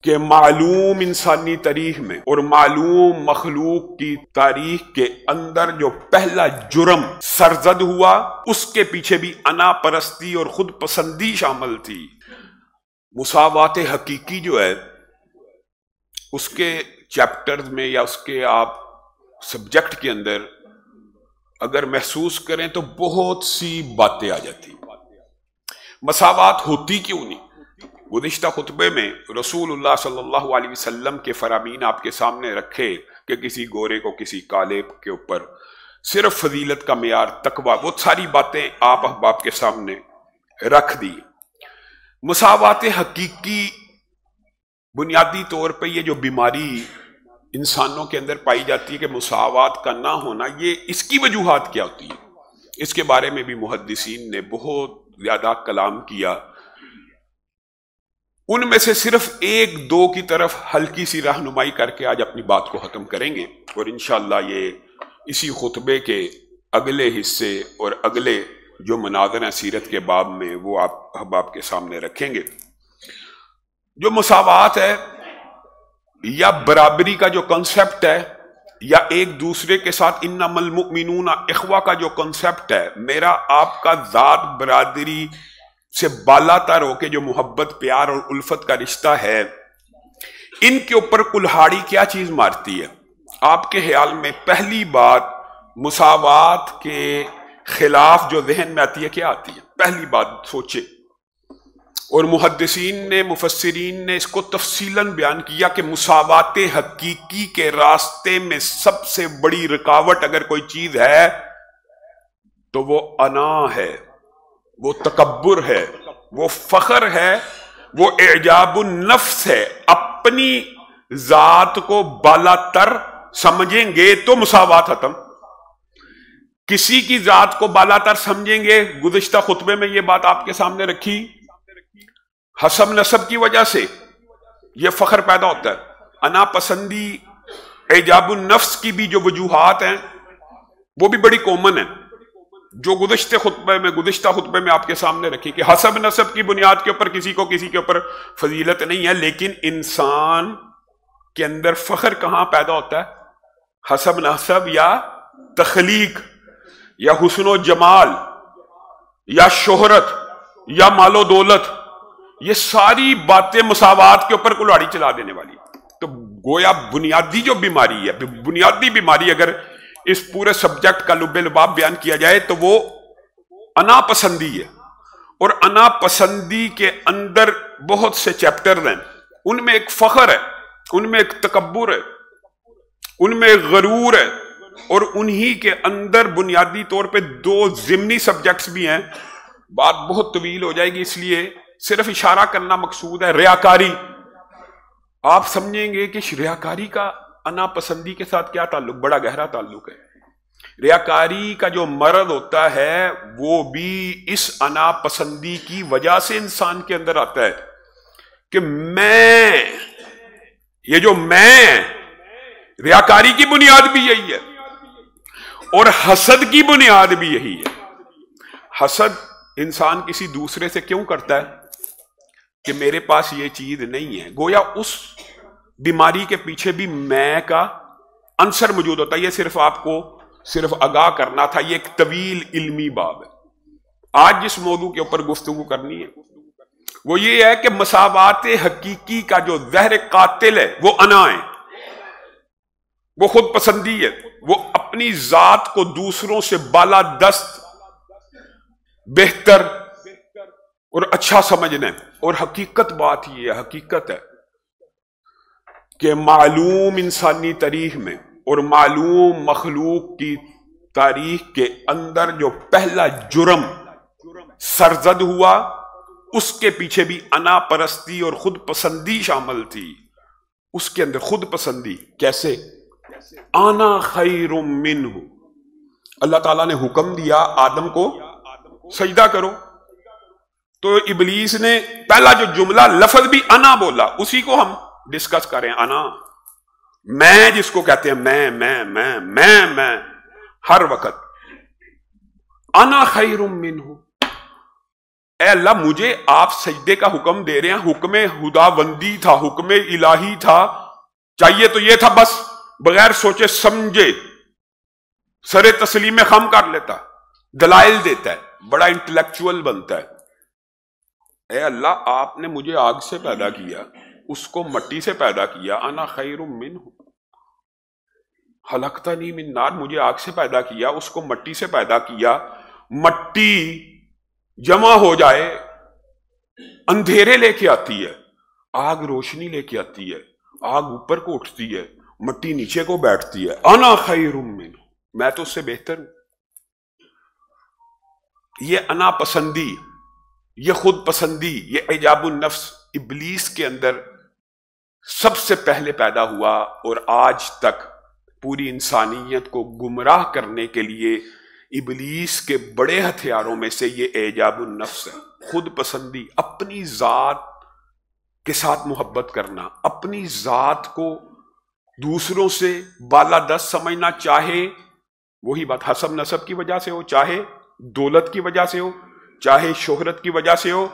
کہ معلوم انسانی تاریخ میں اور معلوم مخلوق کی تاریخ کے اندر جو پہلا جرم سرزد ہوا اس کے پیچھے بھی انا پرستی اور خود پسندی شامل تھی۔ مساوات حقیقی جو ہے اس کے چیپٹرز میں یا اس کے آپ سبجیکٹ کے اندر اگر محسوس کریں تو بہت سی باتیں آ جاتی۔ مساوات ہوتی کیوں نہیں؟ گزشتہ خطبے میں رسول اللہ صلی اللہ علیہ وسلم کے فرامین آپ کے سامنے رکھے کہ کسی گورے کو کسی کالے کے اوپر صرف فضیلت کا معیار تقویٰ، وہ ساری باتیں آپ احباب کے سامنے رکھ دی۔ مساوات حقیقی بنیادی طور پہ یہ جو بیماری انسانوں کے اندر پائی جاتی ہے کہ مساوات کا نہ ہونا، یہ اس کی وجوہات کیا ہوتی ہے؟ اس کے بارے میں بھی محدثین نے بہت زیادہ کلام کیا۔ ان میں سے صرف ایک دو کی طرف ہلکی سی رہنمائی کر کے آج اپنی بات کو ختم کریں گے، اور انشاءاللہ یہ اسی خطبے کے اگلے حصے اور اگلے جو مناظر ہیں سیرت کے باب میں وہ آپ احباب کے سامنے رکھیں گے۔ جو مساوات ہے یا برابری کا جو کنسپٹ ہے یا ایک دوسرے کے ساتھ انما المؤمنون اخوہ کا جو کنسپٹ ہے، میرا آپ کا ذات برادری سے بالا تر ہو کے جو محبت پیار اور الفت کا رشتہ ہے، ان کے اوپر کلہاڑی کیا چیز مارتی ہے؟ آپ کے خیال میں پہلی بات مساوات کے خلاف جو ذہن میں آتی ہے کیا آتی ہے؟ پہلی بات سوچے، اور محدثین نے مفسرین نے اس کو تفصیلاً بیان کیا کہ مساوات حقیقی کے راستے میں سب سے بڑی رکاوٹ اگر کوئی چیز ہے تو وہ انا ہے، وہ تکبر ہے، وہ فخر ہے، وہ اعجاب النفس ہے۔ اپنی ذات کو بالا تر سمجھیں گے تو مساوات ختم۔ کسی کی ذات کو بالا تر سمجھیں گے، گزشتہ خطبے میں یہ بات آپ کے سامنے رکھی، حسب نسب کی وجہ سے یہ فخر پیدا ہوتا ہے۔ انا پسندی، اعجاب النفس کی بھی جو وجوہات ہیں وہ بھی بڑی کامن ہیں، جو گزشتہ خطبے میں آپ کے سامنے رکھی کہ حسب نسب کی بنیاد کے اوپر کسی کے اوپر فضیلت نہیں ہے، لیکن انسان کے اندر فخر کہاں پیدا ہوتا ہے؟ حسب نسب یا تخلیق یا حسن و جمال یا شہرت یا مال و دولت، یہ ساری باتیں مساوات کے اوپر کلہاڑی چلا دینے والی۔ تو گویا بنیادی جو بیماری ہے، بنیادی بیماری اگر اس پورے سبجیکٹ کا لب لباب بیان کیا جائے تو وہ انا پسندی ہے، اور انا پسندی کے اندر بہت سے چیپٹر ہیں، ان میں ایک فخر ہے، ان میں ایک تکبر ہے، ان میں ایک غرور ہے، اور انہی کے اندر بنیادی طور پہ دو ضمنی سبجیکٹس بھی ہیں۔ بات بہت طویل ہو جائے گی، اس لیے صرف اشارہ کرنا مقصود ہے۔ ریاکاری، آپ سمجھیں گے کہ ریاکاری کا انا پسندی کے ساتھ کیا تعلق؟ بڑا گہرا تعلق ہے۔ ریاکاری کا جو مرض ہوتا ہے وہ بھی اس انا پسندی کی وجہ سے انسان کے اندر آتا ہے کہ یہ جو میں، ریاکاری کی بنیاد بھی یہی ہے، اور حسد کی بنیاد بھی یہی ہے۔ حسد انسان کسی دوسرے سے کیوں کرتا ہے؟ کہ میرے پاس یہ چیز نہیں ہے۔ گویا اس بیماری کے پیچھے بھی میں کا عنصر موجود ہوتا ہے۔ یہ صرف آپ کو آگاہ کرنا تھا، یہ ایک طویل علمی باب ہے۔ آج جس موضوع کے اوپر گفتگو کرنی ہے وہ یہ ہے کہ مساوات حقیقی کا جو زہر قاتل ہے وہ انا ہے، وہ خود پسندی ہے، وہ اپنی ذات کو دوسروں سے بالا دست، بہتر اور اچھا سمجھنا ہے۔ اور حقیقت بات یہ ہے، حقیقت ہے کہ معلوم انسانی تاریخ میں اور معلوم مخلوق کی تاریخ کے اندر جو پہلا جرم سرزد ہوا اس کے پیچھے بھی انا پرستی اور خود پسندی شامل تھی۔ اس کے اندر خود پسندی کیسے؟ انا خیر منہ، اللہ تعالیٰ نے حکم دیا آدم کو سجدہ کرو، تو ابلیس نے پہلا جو جملہ لفظ بھی انا بولا، اسی کو ہم ڈسکس کریں۔ انا، میں جس کو کہتے ہیں میں ہر وقت، انا خیر منہ، اے اللہ مجھے آپ سجدے کا حکم دے رہے ہیں، حکم خداوندی تھا، حکم الہی تھا، چاہیے تو یہ تھا بس بغیر سوچے سمجھے سر تسلیم خم کر لیتا، دلائل دیتا ہے، بڑا انٹلیکچوئل بنتا ہے۔ اے اللہ آپ نے مجھے آگ سے پیدا کیا، اس کو مٹی سے پیدا کیا، انا خیر منہ خلقتنی من نار، مجھے آگ سے پیدا کیا، اس کو مٹی سے پیدا کیا، مٹی جمع ہو جائے اندھیرے لے کے آتی ہے، آگ روشنی لے کے آتی ہے، آگ اوپر کو اٹھتی ہے، مٹی نیچے کو بیٹھتی ہے، انا خیر منہ، میں تو اس سے بہتر ہوں۔ یہ انا پسندی، یہ خود پسندی، یہ اعجاب النفس ابلیس کے اندر سب سے پہلے پیدا ہوا، اور آج تک پوری انسانیت کو گمراہ کرنے کے لیے ابلیس کے بڑے ہتھیاروں میں سے یہ اعجاب النفس ہے، خود پسندی، اپنی ذات کے ساتھ محبت کرنا، اپنی ذات کو دوسروں سے بالادست سمجھنا، چاہے وہی بات حسب نسب کی وجہ سے ہو، چاہے دولت کی وجہ سے ہو، چاہے شہرت کی وجہ سے ہو،